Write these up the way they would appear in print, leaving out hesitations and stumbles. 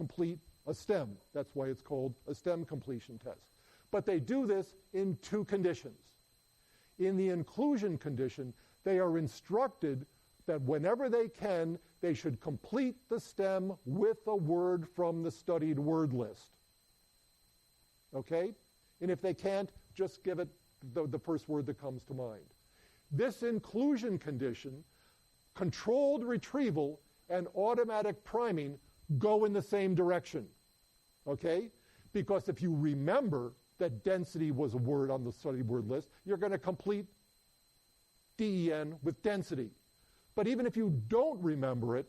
complete a STEM. That's why it's called a STEM completion test. But they do this in two conditions. In the inclusion condition, they are instructed that whenever they can, they should complete the STEM with a word from the studied word list. Okay? And if they can't, just give it the first word that comes to mind. This inclusion condition, controlled retrieval, and automatic priming go in the same direction. Okay? Because if you remember that density was a word on the studied word list, you're going to complete DEN with density. But even if you don't remember it,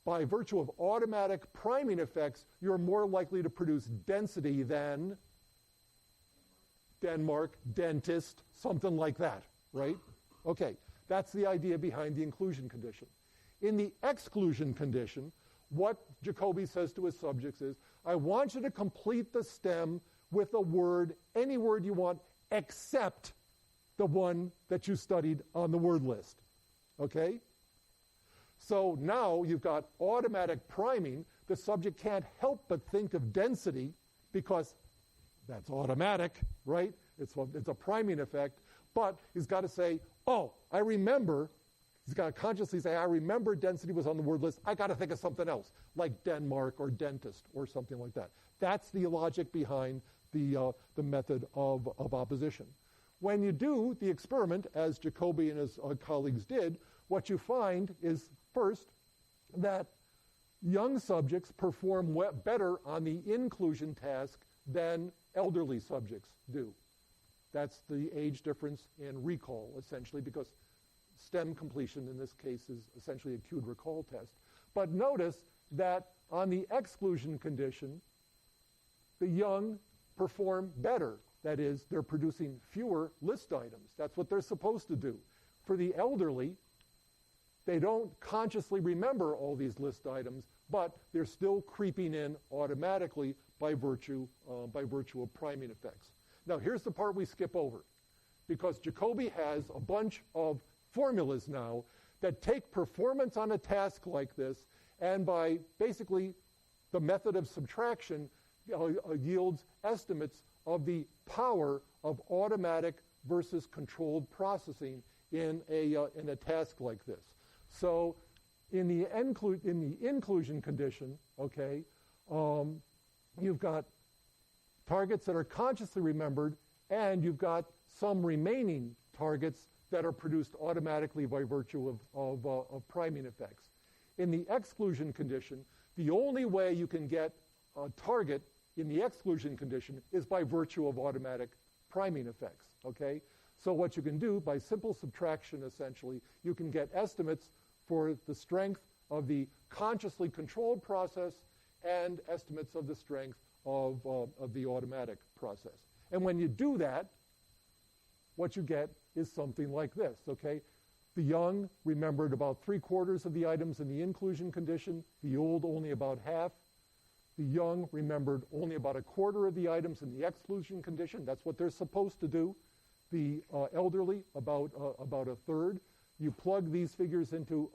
by virtue of automatic priming effects, you're more likely to produce density than Denmark, dentist, something like that, right? Okay, that's the idea behind the inclusion condition. In the exclusion condition, what Jacobi says to his subjects is, I want you to complete the STEM with a word, any word you want, except the one that you studied on the word list. Okay? So now you've got automatic priming. The subject can't help but think of density because that's automatic, right? It's a priming effect. But he's got to say, oh, I remember. He's got to consciously say, I remember density was on the word list. I got to think of something else, like Denmark or dentist or something like that. That's the logic behind the method of opposition. When you do the experiment, as Jacobi and his colleagues did, what you find is, first, that young subjects perform better on the inclusion task than elderly subjects do. That's the age difference in recall, essentially, because STEM completion in this case is essentially a cued recall test. But notice that on the exclusion condition, the young perform better. That is, they're producing fewer list items. That's what they're supposed to do. For the elderly, they don't consciously remember all these list items, but they're still creeping in automatically by virtue of priming effects. Now, here's the part we skip over, because Jacobi has a bunch of formulas now that take performance on a task like this, and by basically the method of subtraction yields estimates of the power of automatic versus controlled processing in a task like this. So in the inclusion condition, okay, you've got targets that are consciously remembered, and you've got some remaining targets that are produced automatically by virtue of priming effects. In the exclusion condition, the only way you can get a target in the exclusion condition is by virtue of automatic priming effects, okay? So what you can do, by simple subtraction, essentially, you can get estimates for the strength of the consciously controlled process and estimates of the strength of the automatic process. And when you do that, what you get is something like this, okay? The young remembered about 3/4 of the items in the inclusion condition, the old only about half. The young remembered only about 1/4 of the items in the exclusion condition. That's what they're supposed to do. The elderly, about 1/3. You plug these figures into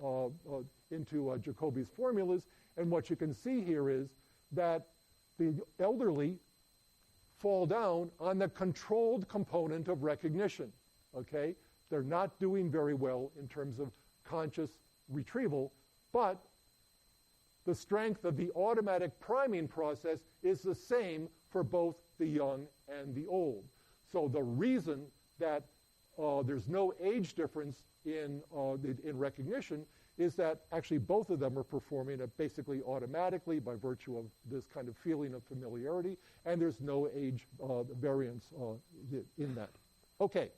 Jacobi's formulas, and what you can see here is that the elderly fall down on the controlled component of recognition, okay? They're not doing very well in terms of conscious retrieval, but the strength of the automatic priming process is the same for both the young and the old. So the reason that there's no age difference in recognition is that actually both of them are performing it basically automatically by virtue of this kind of feeling of familiarity, and there's no age variance in that. Okay.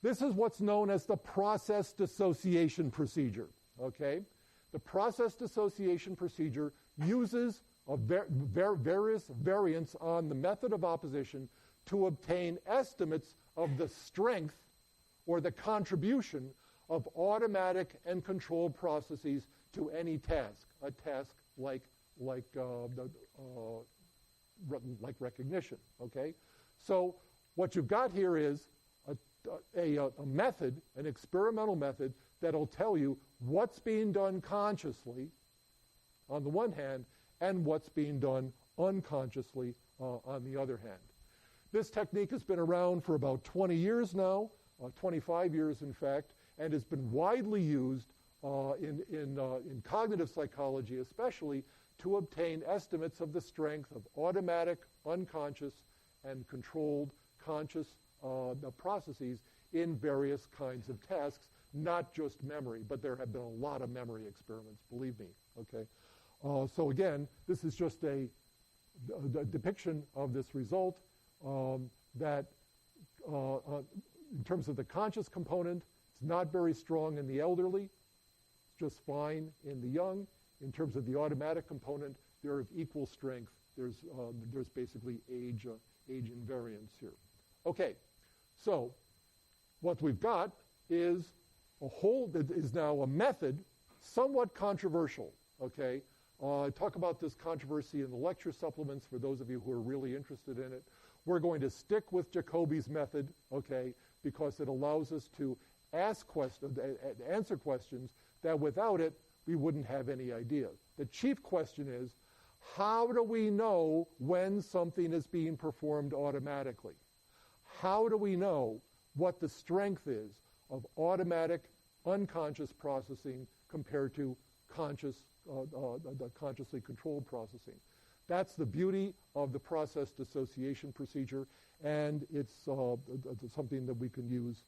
This is what's known as the process dissociation procedure, okay? The process dissociation procedure uses various variants on the method of opposition to obtain estimates of the strength or the contribution of automatic and controlled processes to any task, a task like recognition, okay? So what you've got here is a method, an experimental method, that'll tell you what's being done consciously, on the one hand and what's being done unconsciously on the other hand. This technique has been around for about 20 years now, 25 years in fact, and has been widely used in cognitive psychology especially to obtain estimates of the strength of automatic, unconscious, and controlled conscious processes in various kinds of tasks, not just memory, but there have been a lot of memory experiments, believe me, okay? So again, this is just a depiction of this result that in terms of the conscious component, it's not very strong in the elderly, it's just fine in the young. In terms of the automatic component, they're of equal strength. There's basically age invariance here. Okay, so what we've got is a whole that is now a method, somewhat controversial. Okay, I talk about this controversy in the lecture supplements for those of you who are really interested in it. We're going to stick with Jacobi's method, okay, because it allows us to ask questions, answer questions that without it we wouldn't have any idea. The chief question is, how do we know when something is being performed automatically? How do we know what the strength is of automatic, unconscious processing compared to conscious, consciously controlled processing? That's the beauty of the process dissociation procedure, and it's something that we can use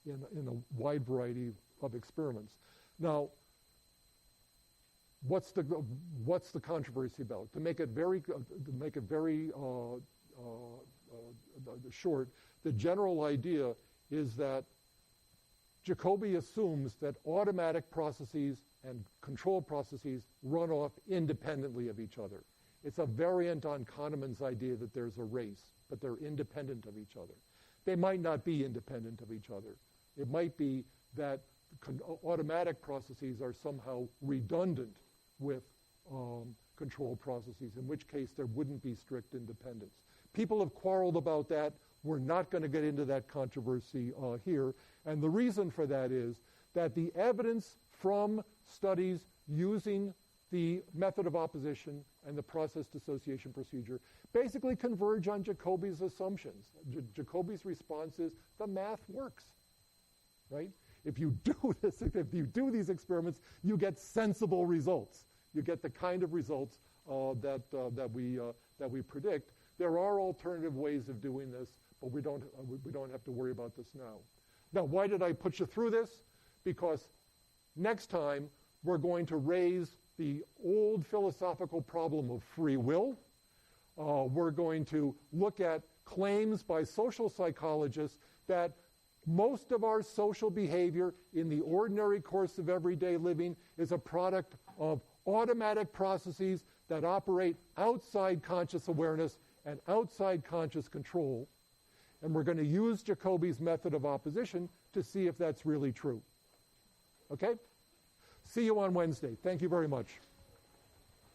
in a wide variety of experiments. Now, what's the controversy about? To make it very short, the general idea is that Jacobi assumes that automatic processes and control processes run off independently of each other. It's a variant on Kahneman's idea that there's a race, but they're independent of each other. They might not be independent of each other. It might be that automatic processes are somehow redundant with control processes, in which case there wouldn't be strict independence. People have quarreled about that. We're not going to get into that controversy here. And the reason for that is that the evidence from studies using the method of opposition and the process dissociation procedure basically converge on Jacobi's assumptions. Jacobi's response is the math works, right? If you do this, if you do these experiments, you get sensible results. You get the kind of results that we predict. There are alternative ways of doing this, but we don't have to worry about this now. Now, why did I put you through this? Because next time we're going to raise the old philosophical problem of free will. We're going to look at claims by social psychologists that most of our social behavior in the ordinary course of everyday living is a product of automatic processes that operate outside conscious awareness and outside conscious control. And we're going to use Jacobi's method of opposition to see if that's really true. Okay? See you on Wednesday. Thank you very much.